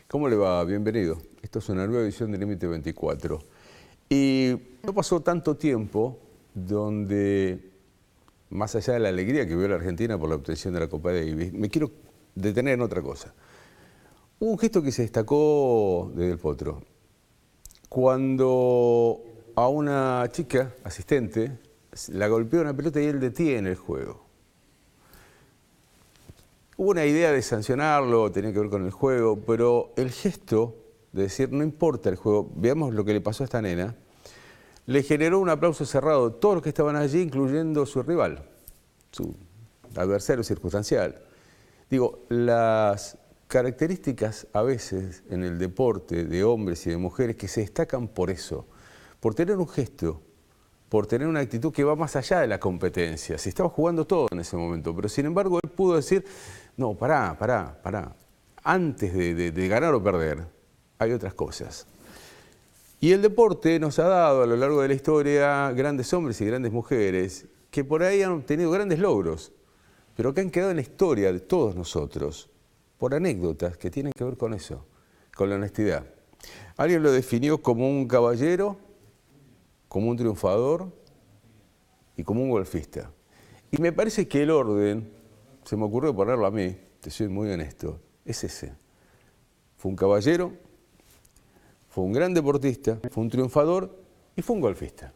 ¿Cómo le va? Bienvenido. Esto es una nueva edición de Límite 24. Y no pasó tanto tiempo donde, más allá de la alegría que vio la Argentina por la obtención de la Copa Davis, me quiero detener en otra cosa. Hubo un gesto que se destacó de Del Potro. Cuando a una chica, asistente, la golpeó una pelota y él detiene el juego. Hubo una idea de sancionarlo, tenía que ver con el juego, pero el gesto de decir no importa el juego, veamos lo que le pasó a esta nena, le generó un aplauso cerrado de todos los que estaban allí, incluyendo su rival, su adversario circunstancial. Digo, las características a veces en el deporte de hombres y de mujeres que se destacan por eso, por tener un gesto, por tener una actitud que va más allá de la competencia. Se estaba jugando todo en ese momento, pero sin embargo él pudo decir, no, pará. Antes de ganar o perder, hay otras cosas. Y el deporte nos ha dado a lo largo de la historia grandes hombres y grandes mujeres que por ahí han obtenido grandes logros, pero que han quedado en la historia de todos nosotros por anécdotas que tienen que ver con eso, con la honestidad. Alguien lo definió como un caballero, como un triunfador y como un golfista. Y me parece que el orden, se me ocurrió ponerlo a mí, te soy muy honesto, es ese. Fue un caballero, fue un gran deportista, fue un triunfador y fue un golfista.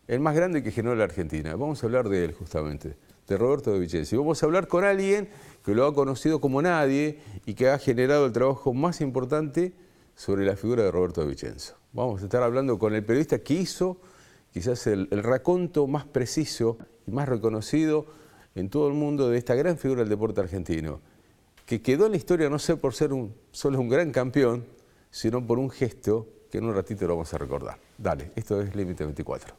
El más grande que generó la Argentina. Vamos a hablar de él justamente, de Roberto de Vicenzo. Y vamos a hablar con alguien que lo ha conocido como nadie y que ha generado el trabajo más importante sobre la figura de Roberto de Vicenzo. Vamos a estar hablando con el periodista que hizo quizás el raconto más preciso y más reconocido en todo el mundo de esta gran figura del deporte argentino, que quedó en la historia no sé por ser solo un gran campeón, sino por un gesto que en un ratito lo vamos a recordar. Dale, esto es Límite 24.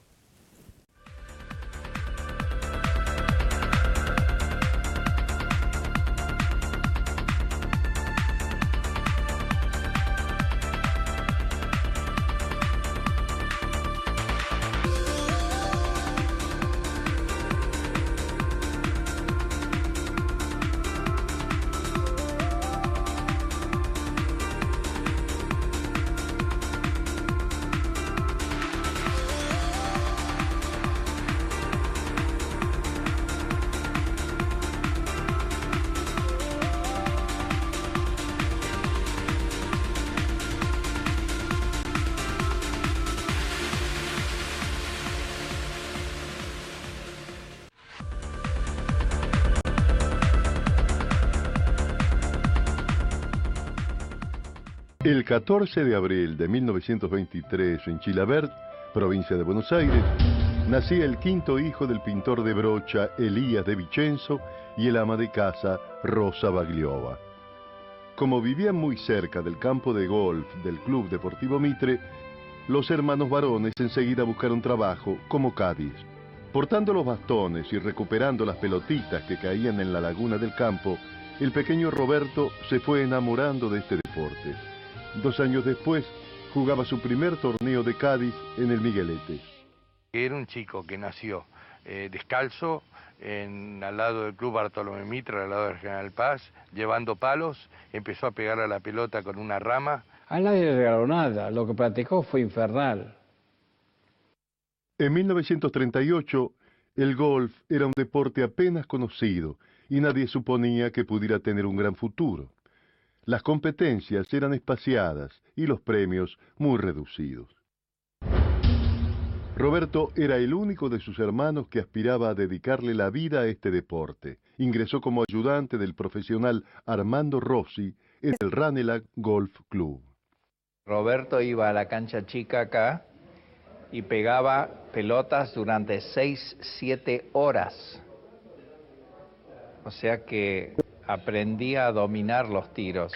El 14 de abril de 1923, en Chilavert, provincia de Buenos Aires, nacía el quinto hijo del pintor de brocha Elías de Vicenzo y el ama de casa Rosa Bagliova. Como vivían muy cerca del campo de golf del Club Deportivo Mitre, los hermanos varones enseguida buscaron trabajo como cadis. Portando los bastones y recuperando las pelotitas que caían en la laguna del campo, el pequeño Roberto se fue enamorando de este deporte. 2 años después, jugaba su primer torneo de Cádiz en el Miguelete. Era un chico que nació descalzo al lado del Club Bartolomé Mitre, al lado del General Paz, llevando palos, empezó a pegar a la pelota con una rama. A nadie le regaló nada, lo que practicó fue infernal. En 1938, el golf era un deporte apenas conocido y nadie suponía que pudiera tener un gran futuro. Las competencias eran espaciadas y los premios muy reducidos. Roberto era el único de sus hermanos que aspiraba a dedicarle la vida a este deporte. Ingresó como ayudante del profesional Armando Rossi en el Ranelagh Golf Club. Roberto iba a la cancha chica acá y pegaba pelotas durante 6-7 horas. O sea que aprendía a dominar los tiros.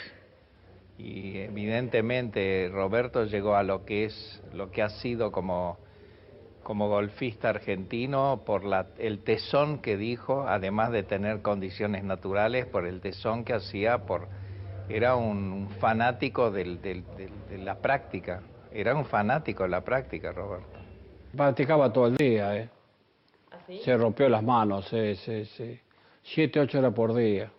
Y evidentemente Roberto llegó a lo que ha sido como golfista argentino por el tesón que dijo, además de tener condiciones naturales, por el tesón que hacía, era un fanático de la práctica. Era un fanático de la práctica, Roberto. Practicaba todo el día, ¿eh? ¿Así? Se rompió las manos, 7, 8 horas por día.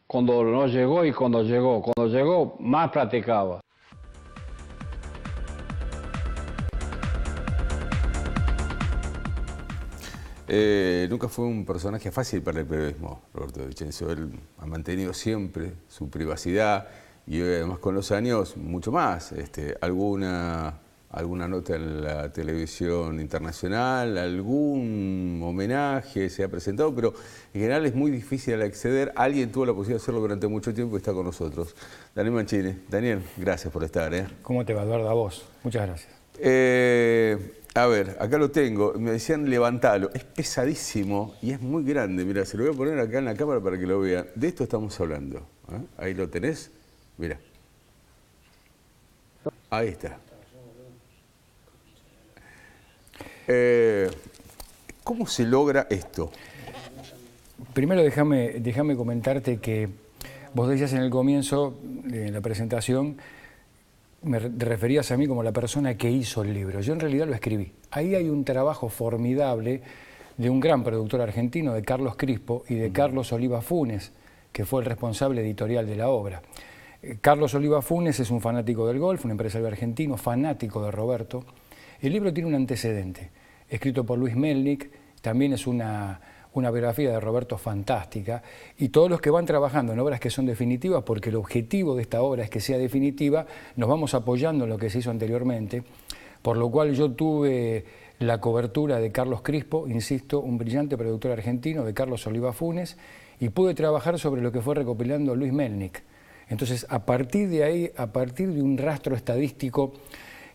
cuando no llegó y cuando llegó. Cuando llegó, más practicaba. Nunca fue un personaje fácil para el periodismo, Roberto de Vicenzo. Él ha mantenido siempre su privacidad y además con los años mucho más. Alguna nota en la televisión internacional, algún homenaje se ha presentado, pero en general es muy difícil acceder. Alguien tuvo la posibilidad de hacerlo durante mucho tiempo y está con nosotros. Daniel Mancini. Daniel, gracias por estar. ¿Cómo te va, Eduardo? A vos. Muchas gracias. A ver, acá lo tengo. Me decían levantalo. Es pesadísimo y es muy grande. Mira, se lo voy a poner acá en la cámara para que lo vean. De esto estamos hablando. Ahí lo tenés. Mira. Ahí está. ¿Cómo se logra esto? Primero déjame comentarte que vos decías en el comienzo de la presentación, te referías a mí como la persona que hizo el libro. Yo en realidad lo escribí. Ahí hay un trabajo formidable de un gran productor argentino, de Carlos Crispo, y de Carlos Oliva Funes, que fue el responsable editorial de la obra. Carlos Oliva Funes es un fanático del golf, un empresario argentino, fanático de Roberto. El libro tiene un antecedente, escrito por Luis Melnick, también es una biografía de Roberto fantástica, y todos los que van trabajando en obras que son definitivas, porque el objetivo de esta obra es que sea definitiva, nos vamos apoyando en lo que se hizo anteriormente, por lo cual yo tuve la cobertura de Carlos Crispo, insisto, un brillante productor argentino, de Carlos Oliva Funes, y pude trabajar sobre lo que fue recopilando Luis Melnick. Entonces, a partir de ahí, a partir de un rastro estadístico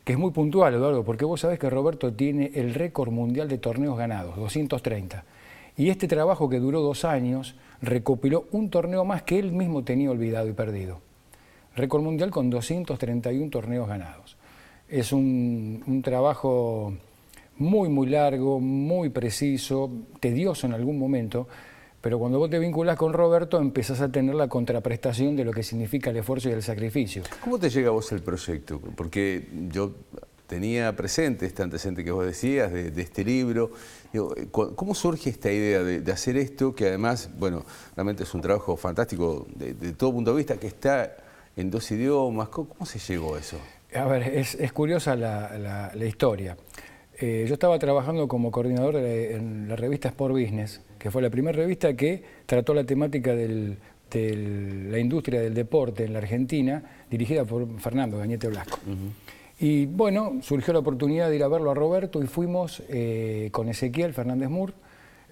que es muy puntual, Eduardo, porque vos sabés que Roberto tiene el récord mundial de torneos ganados, 230. Y este trabajo que duró 2 años recopiló un torneo más que él mismo tenía olvidado y perdido. Récord mundial con 231 torneos ganados. Es un trabajo muy largo, muy preciso, tedioso en algún momento, pero cuando vos te vinculás con Roberto empezás a tener la contraprestación de lo que significa el esfuerzo y el sacrificio. ¿Cómo te llega a vos el proyecto? Porque yo tenía presente este antecedente que vos decías de este libro. Digo, ¿cómo surge esta idea de hacer esto? Que además, bueno, realmente es un trabajo fantástico de todo punto de vista, que está en 2 idiomas. ¿Cómo se llegó a eso? A ver, es curiosa la historia. Yo estaba trabajando como coordinador en la revista Sport Business, que fue la primera revista que trató la temática de la industria del deporte en la Argentina, dirigida por Fernando Gañete Blasco. Y bueno, surgió la oportunidad de ir a verlo a Roberto y fuimos con Ezequiel Fernández Mur,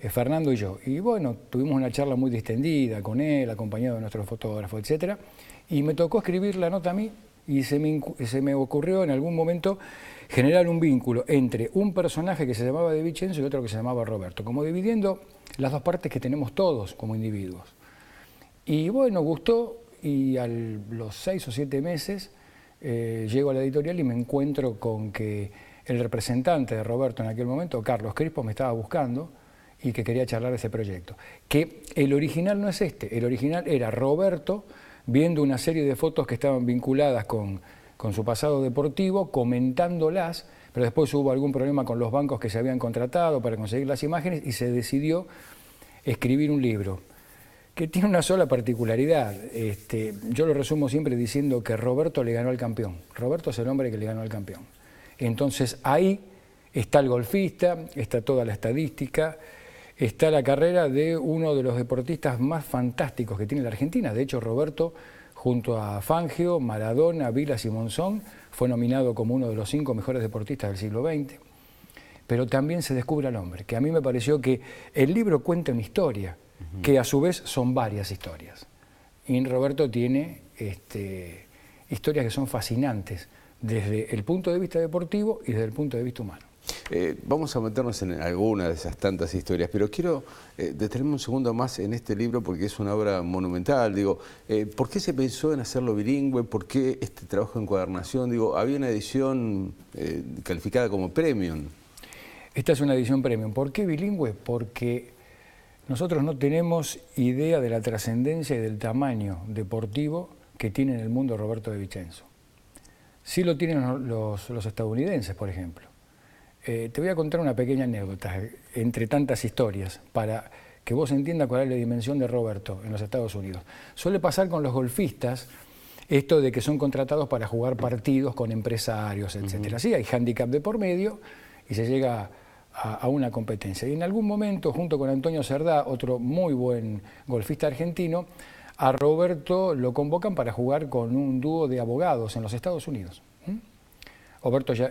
Fernando y yo. Y bueno, tuvimos una charla muy distendida con él, acompañado de nuestro fotógrafo, etc. Y me tocó escribir la nota a mí y se me ocurrió en algún momento generar un vínculo entre un personaje que se llamaba De Vicenzo y otro que se llamaba Roberto, como dividiendo las 2 partes que tenemos todos como individuos. Y bueno, gustó y a los 6 o 7 meses llego a la editorial y me encuentro con que el representante de Roberto en aquel momento, Carlos Crispo, me estaba buscando y que quería charlar de ese proyecto. Que el original no es este, el original era Roberto viendo una serie de fotos que estaban vinculadas con su pasado deportivo, comentándolas, pero después hubo algún problema con los bancos que se habían contratado para conseguir las imágenes y se decidió escribir un libro que tiene una sola particularidad. Yo lo resumo siempre diciendo que Roberto le ganó al campeón. Roberto es el hombre que le ganó al campeón. Entonces ahí está el golfista, está toda la estadística, está la carrera de uno de los deportistas más fantásticos que tiene la Argentina. De hecho, Roberto, junto a Fangio, Maradona, Vilas y Monzón, fue nominado como uno de los 5 mejores deportistas del siglo XX. Pero también se descubre al hombre, que a mí me pareció que el libro cuenta una historia, que a su vez son varias historias. Y Roberto tiene historias que son fascinantes desde el punto de vista deportivo y desde el punto de vista humano. Vamos a meternos en alguna de esas tantas historias, pero quiero detenerme un segundo más en este libro porque es una obra monumental. Digo, ¿por qué se pensó en hacerlo bilingüe? ¿Por qué este trabajo de encuadernación? Digo, había una edición calificada como premium. Esta es una edición premium. ¿Por qué bilingüe? Porque nosotros no tenemos idea de la trascendencia y del tamaño deportivo que tiene en el mundo Roberto de Vicenzo. Sí lo tienen los estadounidenses, por ejemplo. Te voy a contar una pequeña anécdota, entre tantas historias, para que vos entiendas cuál es la dimensión de Roberto en los Estados Unidos. Suele pasar con los golfistas esto de que son contratados para jugar partidos con empresarios, etcétera. Sí, hay handicap de por medio y se llega a una competencia. Y en algún momento, junto con Antonio Cerdá, otro muy buen golfista argentino, a Roberto lo convocan para jugar con un dúo de abogados en los Estados Unidos. Roberto ya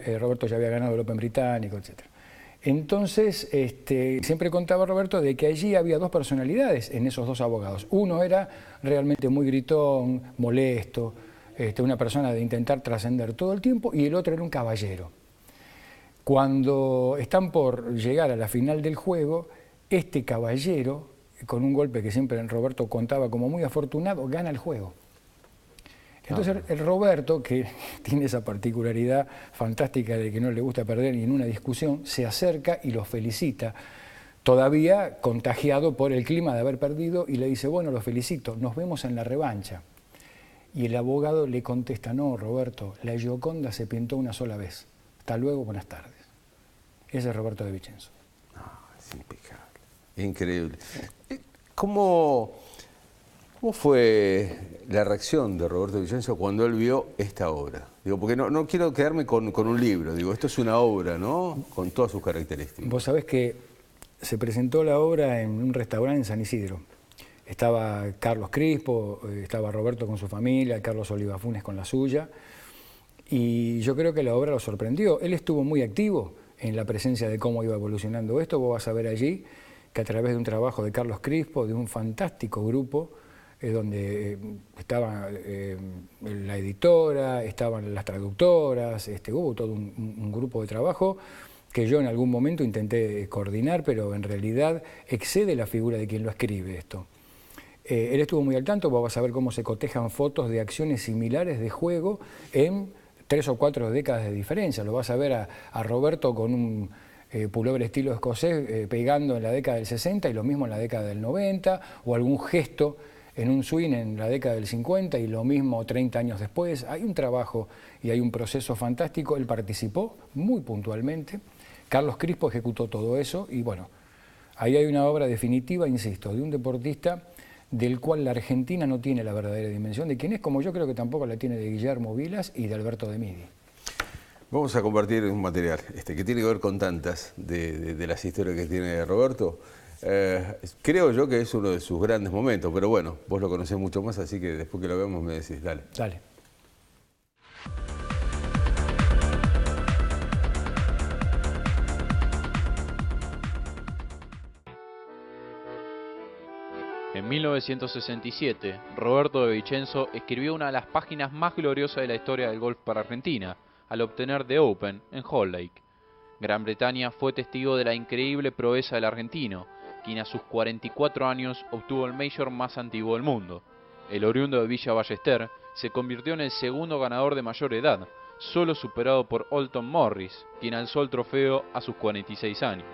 había ganado el Open británico, etc. Entonces, siempre contaba Roberto de que allí había dos personalidades en esos dos abogados. Uno era realmente muy gritón, molesto, una persona de intentar trascender todo el tiempo, y el otro era un caballero. Cuando están por llegar a la final del juego, este caballero, con un golpe que siempre Roberto contaba como muy afortunado, gana el juego. Entonces el Roberto, que tiene esa particularidad fantástica de que no le gusta perder ni en una discusión, se acerca y los felicita, todavía contagiado por el clima de haber perdido, y le dice, bueno, los felicito, nos vemos en la revancha. Y el abogado le contesta, no, Roberto, la Gioconda se pintó una sola vez. Hasta luego, buenas tardes. Ese es Roberto de Vicenzo. Es impecable, increíble. ¿Cómo fue la reacción de Roberto de Vicenzo cuando él vio esta obra? Digo, porque no quiero quedarme con un libro, digo, esto es una obra, ¿no? Con todas sus características. Vos sabés que se presentó la obra en un restaurante en San Isidro. Estaba Carlos Crispo, estaba Roberto con su familia, Carlos Oliva Funes con la suya, y yo creo que la obra lo sorprendió. Él estuvo muy activo en la presencia de cómo iba evolucionando esto. Vos vas a ver allí que a través de un trabajo de Carlos Crispo, de un fantástico grupo, donde estaba la editora, estaban las traductoras, hubo todo un grupo de trabajo que yo en algún momento intenté coordinar, pero en realidad excede la figura de quien lo escribe esto. Él estuvo muy al tanto. Vos vas a ver cómo se cotejan fotos de acciones similares de juego en 3 o 4 décadas de diferencia. Lo vas a ver a Roberto con un pullover estilo escocés pegando en la década del 60 y lo mismo en la década del 90, o algún gesto en un swing en la década del 50 y lo mismo 30 años después. Hay un trabajo y hay un proceso fantástico. Él participó muy puntualmente. Carlos Crispo ejecutó todo eso y bueno, ahí hay una obra definitiva, insisto, de un deportista del cual la Argentina no tiene la verdadera dimensión de quién es, como yo creo que tampoco la tiene de Guillermo Vilas y de Alberto de Midi. Vamos a compartir un material que tiene que ver con tantas de las historias que tiene Roberto. Creo yo que es uno de sus grandes momentos, pero bueno, vos lo conocés mucho más, así que después que lo veamos me decís, dale. Dale. En 1967, Roberto de Vicenzo escribió una de las páginas más gloriosas de la historia del golf para Argentina, al obtener The Open en Hall Lake. Gran Bretaña fue testigo de la increíble proeza del argentino, quien a sus 44 años obtuvo el Major más antiguo del mundo. El oriundo de Villa Ballester se convirtió en el segundo ganador de mayor edad, solo superado por Alton Morris, quien alzó el trofeo a sus 46 años.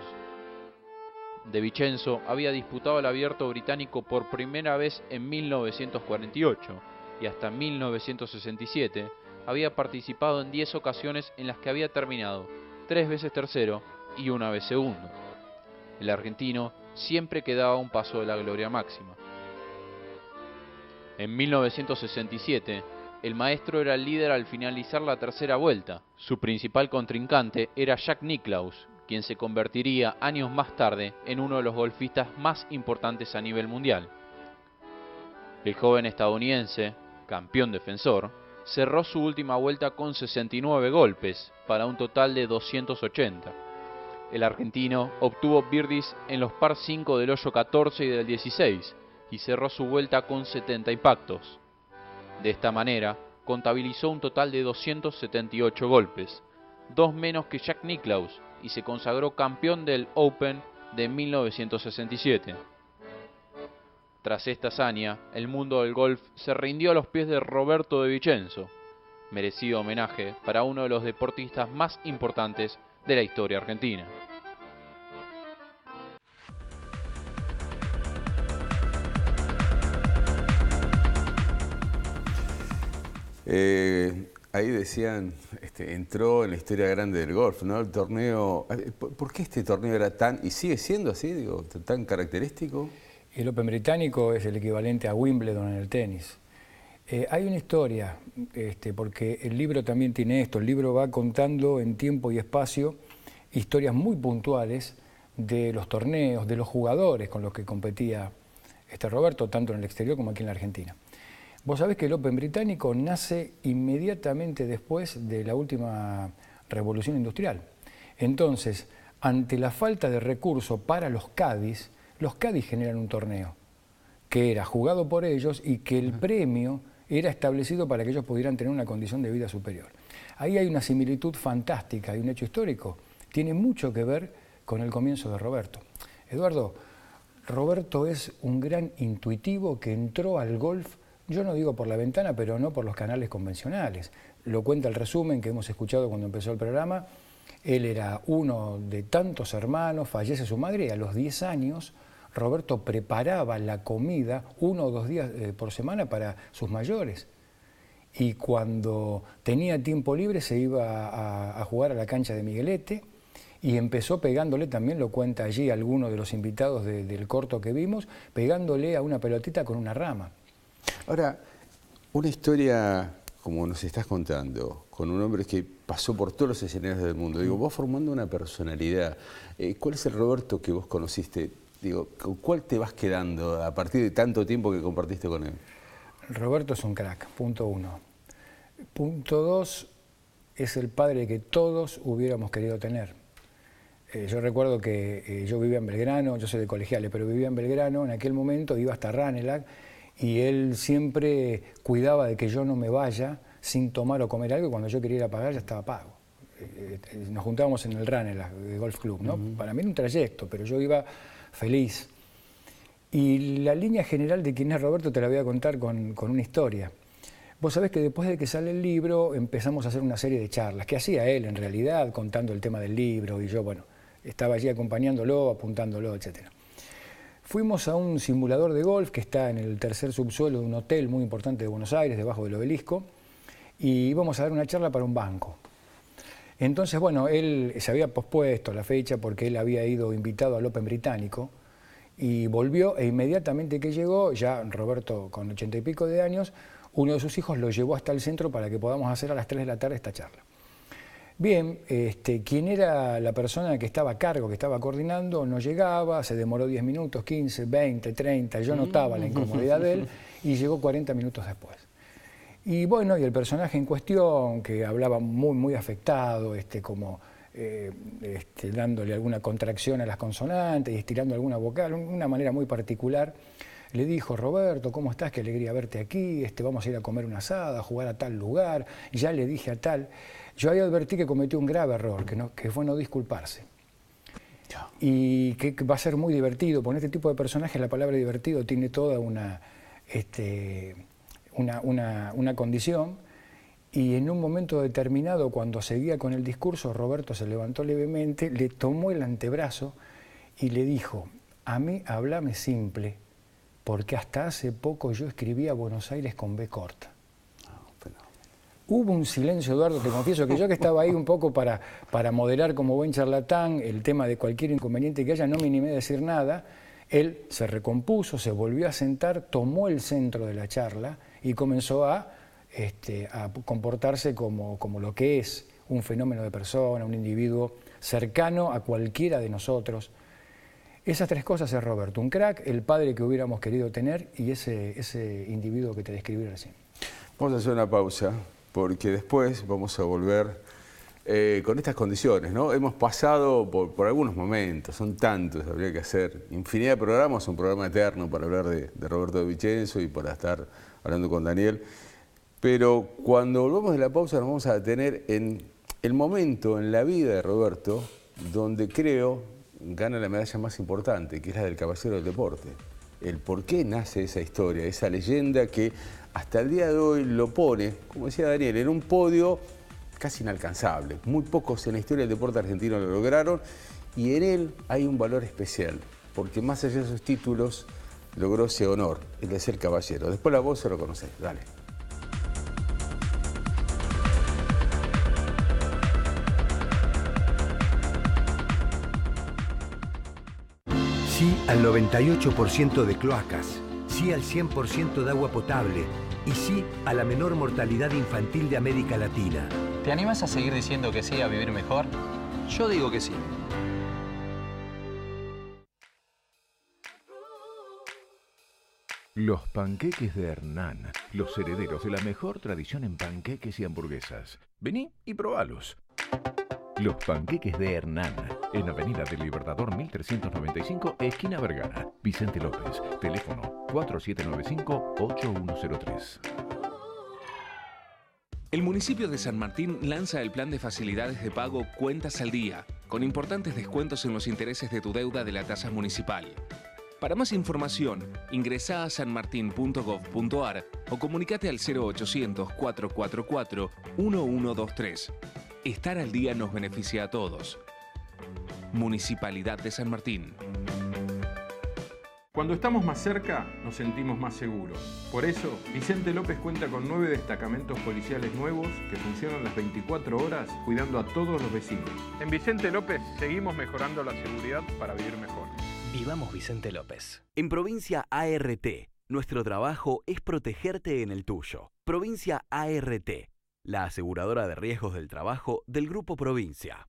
De Vicenzo había disputado el Abierto británico por primera vez en 1948 y hasta 1967 había participado en 10 ocasiones en las que había terminado 3 veces tercero y 1 vez segundo. El argentino siempre quedaba a un paso de la gloria máxima. En 1967, el maestro era el líder al finalizar la tercera vuelta. Su principal contrincante era Jack Nicklaus, quien se convertiría años más tarde en uno de los golfistas más importantes a nivel mundial. El joven estadounidense, campeón defensor, cerró su última vuelta con 69 golpes, para un total de 280. El argentino obtuvo birdies en los par 5 del hoyo 14 y del 16, y cerró su vuelta con 70 impactos. De esta manera, contabilizó un total de 278 golpes, 2 menos que Jack Nicklaus, y se consagró campeón del Open de 1967. Tras esta hazaña, el mundo del golf se rindió a los pies de Roberto de Vicenzo, merecido homenaje para uno de los deportistas más importantes de la historia argentina. ahí decían, entró en la historia grande del golf, ¿no? El torneo, ¿por qué este torneo era tan, y sigue siendo así, digo, tan característico? El Open británico es el equivalente a Wimbledon en el tenis. Hay una historia, porque el libro también tiene esto, el libro va contando en tiempo y espacio historias muy puntuales de los torneos, de los jugadores con los que competía Roberto, tanto en el exterior como aquí en la Argentina. Vos sabés que el Open británico nace inmediatamente después de la última revolución industrial. Entonces, ante la falta de recursos para los caddies generan un torneo que era jugado por ellos y que el premio era establecido para que ellos pudieran tener una condición de vida superior. Ahí hay una similitud fantástica y un hecho histórico. Tiene mucho que ver con el comienzo de Roberto. Eduardo, Roberto es un gran intuitivo que entró al golf, yo no digo por la ventana, pero no por los canales convencionales. Lo cuenta el resumen que hemos escuchado cuando empezó el programa. Él era uno de tantos hermanos, fallece su madre y a los 10 años Roberto preparaba la comida 1 o 2 días por semana para sus mayores. Y cuando tenía tiempo libre se iba a jugar a la cancha de Miguelete y empezó pegándole, también lo cuenta allí alguno de los invitados del corto que vimos, pegándole a una pelotita con una rama. Ahora, una historia como nos estás contando, con un hombre que pasó por todos los escenarios del mundo, digo, vos formando una personalidad, ¿cuál es el Roberto que vos conociste? Digo, ¿con cuál te vas quedando a partir de tanto tiempo que compartiste con él? Roberto es un crack, punto 1. Punto 2, es el padre que todos hubiéramos querido tener. Yo recuerdo que yo vivía en Belgrano, yo soy de Colegiales, pero vivía en Belgrano, en aquel momento iba hasta Ranelagh y él siempre cuidaba de que yo no me vaya sin tomar o comer algo y cuando yo quería ir a pagar ya estaba pago. Nos juntábamos en el Ranelagh, el Golf Club, ¿no? Para mí era un trayecto, pero yo iba feliz. Y la línea general de quién es Roberto te la voy a contar con una historia. Vos sabés que después de que sale el libro empezamos a hacer una serie de charlas, que hacía él en realidad, contando el tema del libro y yo, bueno, estaba allí acompañándolo, apuntándolo, etc. Fuimos a un simulador de golf que está en el tercer subsuelo de un hotel muy importante de Buenos Aires, debajo del Obelisco, y íbamos a dar una charla para un banco. Entonces, bueno, él se había pospuesto la fecha porque él había ido invitado al Open británico y volvió e inmediatamente que llegó, ya Roberto con 80 y pico de años, uno de sus hijos lo llevó hasta el centro para que podamos hacer a las 3 de la tarde esta charla. Bien, quien era la persona que estaba a cargo, que estaba coordinando, no llegaba, se demoró 10 minutos, 15, 20, 30, yo notaba la incomodidad de él y llegó 40 minutos después. Y bueno, y el personaje en cuestión, que hablaba muy afectado, dándole alguna contracción a las consonantes y estirando alguna vocal, una manera muy particular, le dijo: Roberto, ¿cómo estás? Qué alegría verte aquí, vamos a ir a comer una asada, a jugar a tal lugar, ya le dije a tal. Yo ahí advertí que cometió un grave error, que fue no disculparse. Y que va a ser muy divertido. Con este tipo de personajes la palabra divertido tiene toda una condición. Y en un momento determinado, cuando seguía con el discurso, Roberto se levantó levemente, le tomó el antebrazo y le dijo: a mí háblame simple, porque hasta hace poco yo escribía Buenos Aires con B corta. Hubo un silencio, Eduardo, te confieso que yo que estaba ahí un poco para moderar como buen charlatán el tema de cualquier inconveniente que haya, no me animé a decir nada. Él se recompuso, se volvió a sentar, tomó el centro de la charla y comenzó a comportarse como lo que es un fenómeno de persona, un individuo cercano a cualquiera de nosotros. Esas 3 cosas es Roberto: un crack, el padre que hubiéramos querido tener y ese individuo que te describí recién. Vamos a hacer una pausa, porque después vamos a volver con estas condiciones, ¿no? Hemos pasado por algunos momentos, son tantos, habría que hacer infinidad de programas, un programa eterno para hablar de Roberto de Vicenzo y para estar hablando con Daniel. Pero cuando volvamos de la pausa nos vamos a detener en el momento en la vida de Roberto donde creo gana la medalla más importante, que es la del Caballero del Deporte. El por qué nace esa historia, esa leyenda que hasta el día de hoy lo pone, como decía Daniel, en un podio casi inalcanzable. Muy pocos en la historia del deporte argentino lo lograron y en él hay un valor especial, porque más allá de sus títulos logró ese honor, el de ser caballero. Después la voz se lo conocés, dale. Sí al 98% de cloacas, sí al 100% de agua potable y sí a la menor mortalidad infantil de América Latina. ¿Te animas a seguir diciendo que sí a vivir mejor? Yo digo que sí. Los panqueques de Hernán, los herederos de la mejor tradición en panqueques y hamburguesas. Vení y probalos. Los panqueques de Hernán, en Avenida del Libertador 1395, esquina Vergara. Vicente López, teléfono 4795-8103. El municipio de San Martín lanza el plan de facilidades de pago Cuentas al Día, con importantes descuentos en los intereses de tu deuda de la tasa municipal. Para más información, ingresá a sanmartin.gov.ar o comunicate al 0800-444-1123. Estar al día nos beneficia a todos. Municipalidad de San Martín. Cuando estamos más cerca, nos sentimos más seguros. Por eso, Vicente López cuenta con 9 destacamentos policiales nuevos que funcionan las 24 horas cuidando a todos los vecinos. En Vicente López seguimos mejorando la seguridad para vivir mejor. Vivamos Vicente López. En Provincia ART, nuestro trabajo es protegerte en el tuyo. Provincia ART, la aseguradora de riesgos del trabajo del Grupo Provincia.